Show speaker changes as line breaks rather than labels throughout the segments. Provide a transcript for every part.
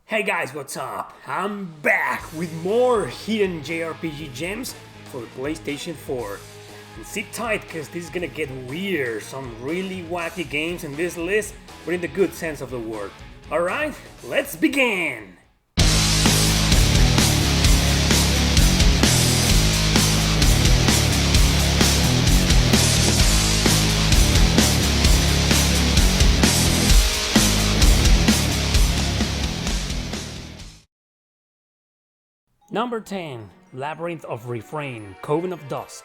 Hey guys, what's up? I'm back with more hidden JRPG gems for the PlayStation 4. And sit tight cause this is gonna get weird, some really wacky games in this list, but in the good sense of the word. Alright, let's begin! Number 10. Labyrinth of Refrain, Coven of Dusk.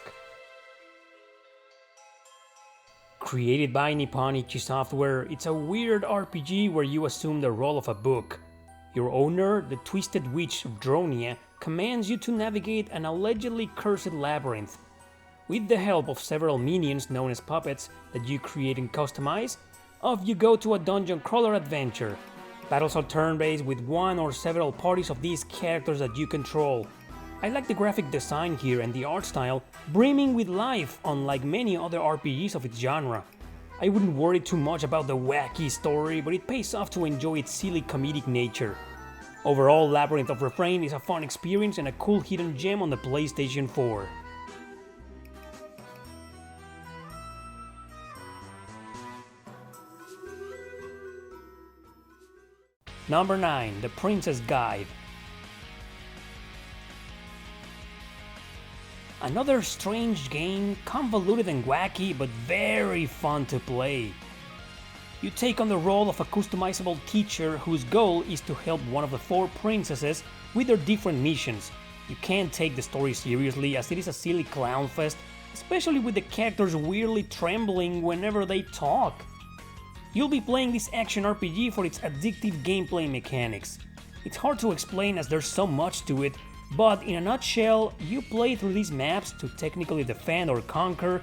Created by Nipponichi Software, it's a weird RPG where you assume the role of a book. Your owner, the Twisted Witch of Dronia, commands you to navigate an allegedly cursed labyrinth. With the help of several minions known as puppets that you create and customize, off you go to a dungeon crawler adventure. Battles are turn-based with one or several parties of these characters that you control. I like the graphic design here and the art style, brimming with life unlike many other RPGs of its genre. I wouldn't worry too much about the wacky story, but it pays off to enjoy its silly comedic nature. Overall, Labyrinth of Refrain is a fun experience and a cool hidden gem on the PlayStation 4. Number 9. The Princess Guide. Another strange game, convoluted and wacky, but very fun to play. You take on the role of a customizable teacher whose goal is to help one of the 4 princesses with their different missions. You can't take the story seriously as it is a silly clown fest, especially with the characters weirdly trembling whenever they talk. You'll be playing this action RPG for its addictive gameplay mechanics. It's hard to explain as there's so much to it, but in a nutshell, you play through these maps to technically defend or conquer,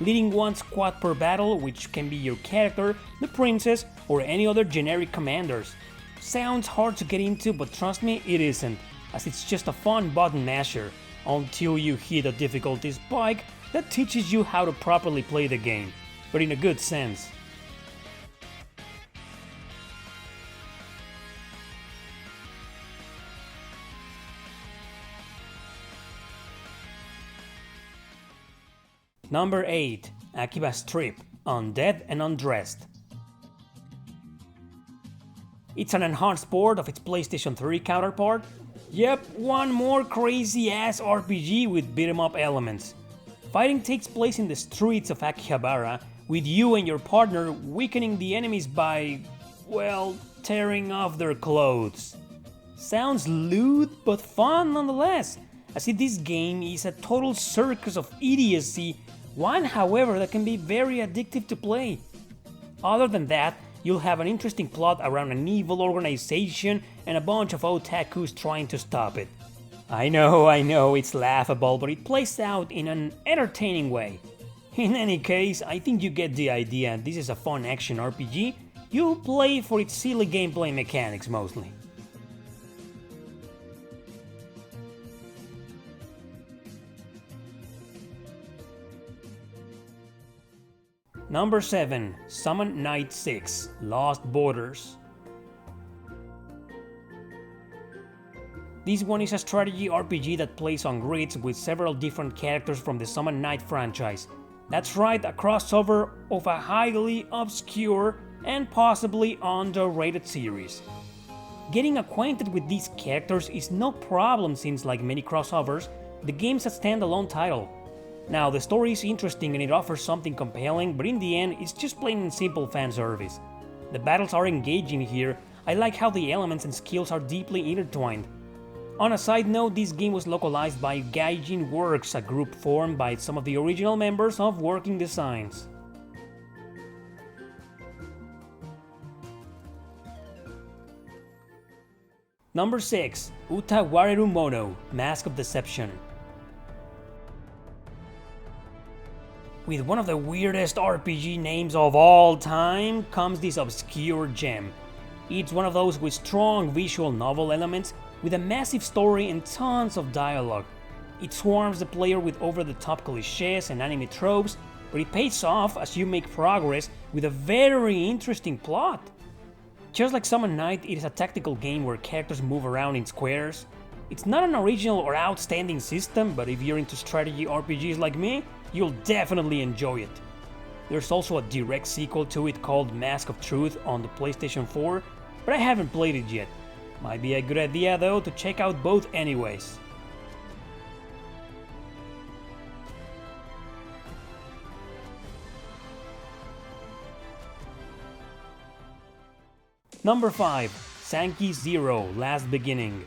leading one squad per battle, which can be your character, the princess, or any other generic commanders. Sounds hard to get into, but trust me, it isn't, as it's just a fun button masher, until you hit a difficulty spike that teaches you how to properly play the game, but in a good sense. Number 8. Cubist Trip, Undead and Undressed. It's an enhanced port of its PlayStation 3 counterpart. Yep, one more crazy-ass RPG with beat-em-up elements. Fighting takes place in the streets of Akihabara, with you and your partner weakening the enemies by, well, tearing off their clothes. Sounds lewd, but fun nonetheless, as if this game is a total circus of idiocy, one however that can be very addictive to play. Other than that, you'll have an interesting plot around an evil organization and a bunch of otakus trying to stop it. I know, it's laughable, but it plays out in an entertaining way. In any case, I think you get the idea. This is a fun action RPG. You'll play for its silly gameplay mechanics mostly. Number 7. Summon Night 6, Lost Borders. This one is a strategy RPG that plays on grids with several different characters from the Summon Night franchise. That's right, a crossover of a highly obscure and possibly underrated series. Getting acquainted with these characters is no problem since, like many crossovers, the game's a standalone title. Now, the story is interesting and it offers something compelling, but in the end, it's just plain and simple fan service. The battles are engaging here. I like how the elements and skills are deeply intertwined. On a side note, this game was localized by Gaijin Works, a group formed by some of the original members of Working Designs. Number 6. Uta Mono, Mask of Deception. With one of the weirdest RPG names of all time comes this obscure gem. It's one of those with strong visual novel elements, with a massive story and tons of dialogue. It swarms the player with over-the-top cliches and anime tropes, but it pays off as you make progress with a very interesting plot. Just like Summon Night, it is a tactical game where characters move around in squares. It's not an original or outstanding system, but if you're into strategy RPGs like me, you'll definitely enjoy it. There's also a direct sequel to it called Mask of Truth on the PlayStation 4, but I haven't played it yet. Might be a good idea though to check out both anyways. Number 5. Sankey Zero Last Beginning.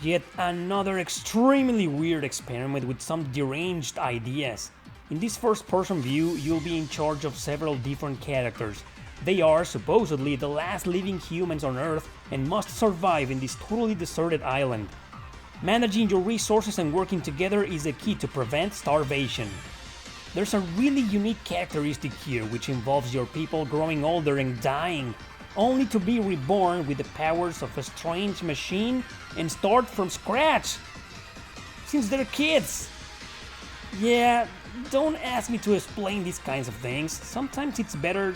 Yet another extremely weird experiment with some deranged ideas. In this first-person view, you'll be in charge of several different characters. They are supposedly the last living humans on Earth and must survive in this totally deserted island. Managing your resources and working together is the key to prevent starvation. There's a really unique characteristic here which involves your people growing older and dying, only to be reborn with the powers of a strange machine and start from scratch, since they're kids. Yeah, don't ask me to explain these kinds of things. Sometimes it's better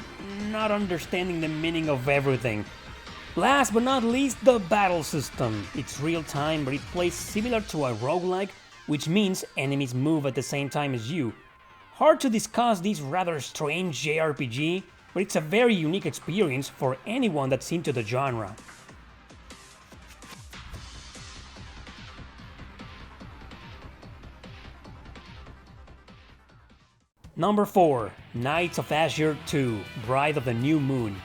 not understanding the meaning of everything. Last but not least, the battle system. It's real time, but it plays similar to a roguelike, which means enemies move at the same time as you. Hard to discuss this rather strange JRPG, but it's a very unique experience for anyone that's into the genre. Number 4. Knights of Azure 2 Bride of the New Moon.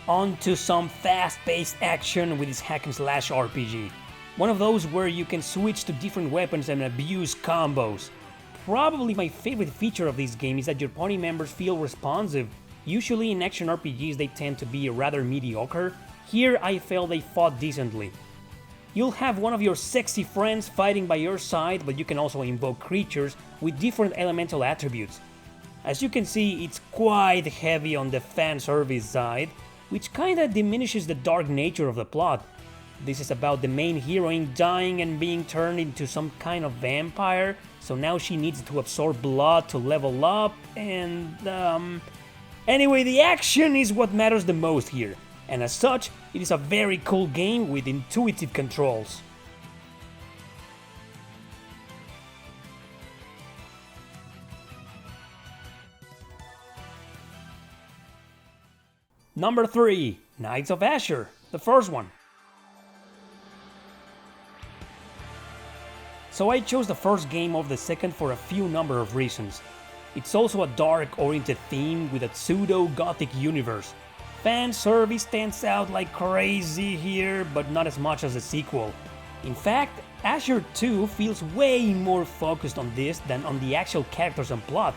On to some fast-paced action with this hack-and-slash RPG. One of those where you can switch to different weapons and abuse combos. Probably my favorite feature of this game is that your party members feel responsive. Usually in action RPGs they tend to be rather mediocre. Here I felt they fought decently. You'll have one of your sexy friends fighting by your side, but you can also invoke creatures with different elemental attributes. As you can see, it's quite heavy on the fan service side, which kinda diminishes the dark nature of the plot. This is about the main heroine dying and being turned into some kind of vampire, so now she needs to absorb blood to level up, and Anyway, the action is what matters the most here, and as such, it is a very cool game with intuitive controls. Number 3. Knights of Azure, the first one. So I chose the first game of the second for a few number of reasons. It's also a dark-oriented theme with a pseudo-gothic universe. Fan service stands out like crazy here, but not as much as the sequel. In fact, Azure 2 feels way more focused on this than on the actual characters and plot.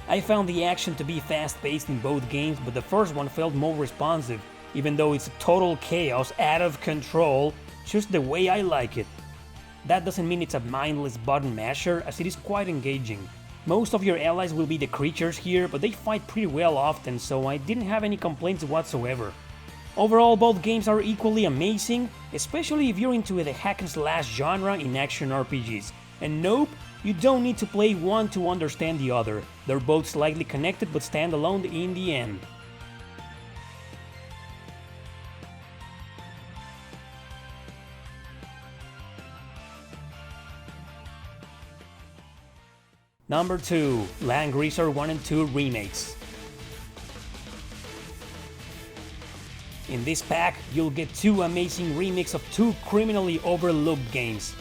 I found the action to be fast-paced in both games, but the first one felt more responsive, even though it's total chaos, out of control, just the way I like it. That doesn't mean it's a mindless button masher, as it is quite engaging. Most of your allies will be the creatures here, but they fight pretty well often, so I didn't have any complaints whatsoever. Overall, both games are equally amazing, especially if you're into the hack-and-slash genre in action RPGs. And nope, you don't need to play one to understand the other. They're both slightly connected but stand alone in the end. Number 2. LAN Greaser 1 and 2 Remakes. In this pack, you'll get 2 amazing remakes of 2 criminally overlooked games.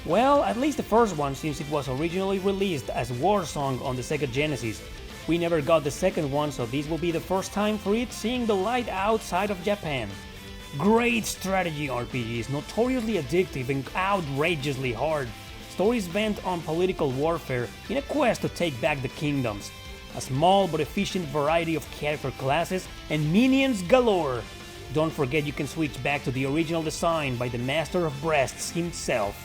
Well, at least the first one, since it was originally released as Warsong on the Sega Genesis. We never got the second one, so this will be the first time for it seeing the light outside of Japan. Great strategy RPGs, notoriously addictive and outrageously hard. Stories bent on political warfare in a quest to take back the kingdoms. A small but efficient variety of character classes and minions galore. Don't forget you can switch back to the original design by the Master of Breasts himself.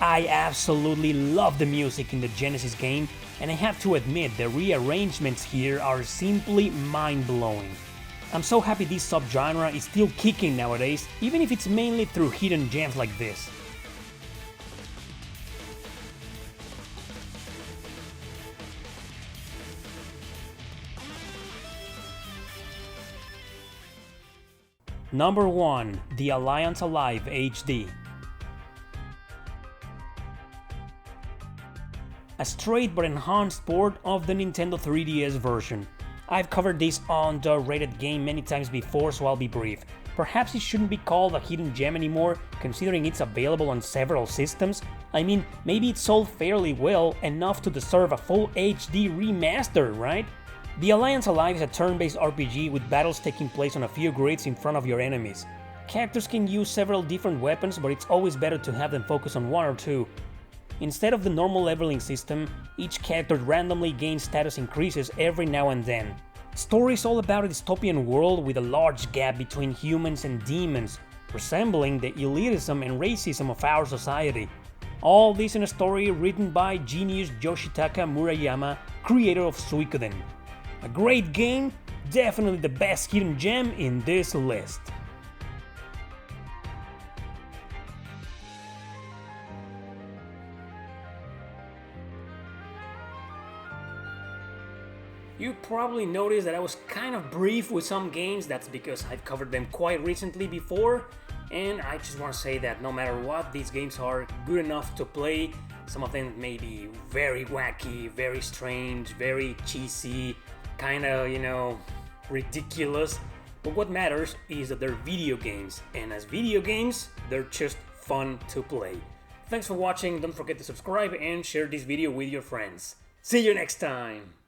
I absolutely love the music in the Genesis game, and I have to admit the rearrangements here are simply mind-blowing. I'm so happy this subgenre is still kicking nowadays, even if it's mainly through hidden gems like this. Number 1. The Alliance Alive HD. A straight but enhanced port of the Nintendo 3DS version. I've covered this underrated game many times before, so I'll be brief. Perhaps it shouldn't be called a hidden gem anymore, considering it's available on several systems. I mean, maybe it sold fairly well, enough to deserve a full HD remaster, right? The Alliance Alive is a turn-based RPG with battles taking place on a few grids in front of your enemies. Characters can use several different weapons, but it's always better to have them focus on one or two. Instead of the normal leveling system, each character randomly gains status increases every now and then. Story is all about a dystopian world with a large gap between humans and demons, resembling the elitism and racism of our society. All this in a story written by genius Yoshitaka Murayama, creator of Suikoden. A great game, definitely the best hidden gem in this list. You probably noticed that I was kind of brief with some games. That's because I've covered them quite recently before, and I just want to say that no matter what, these games are good enough to play. Some of them may be very wacky, very strange, very cheesy, kinda, ridiculous, but what matters is that they're video games, and as video games, they're just fun to play. Thanks for watching, don't forget to subscribe and share this video with your friends. See you next time!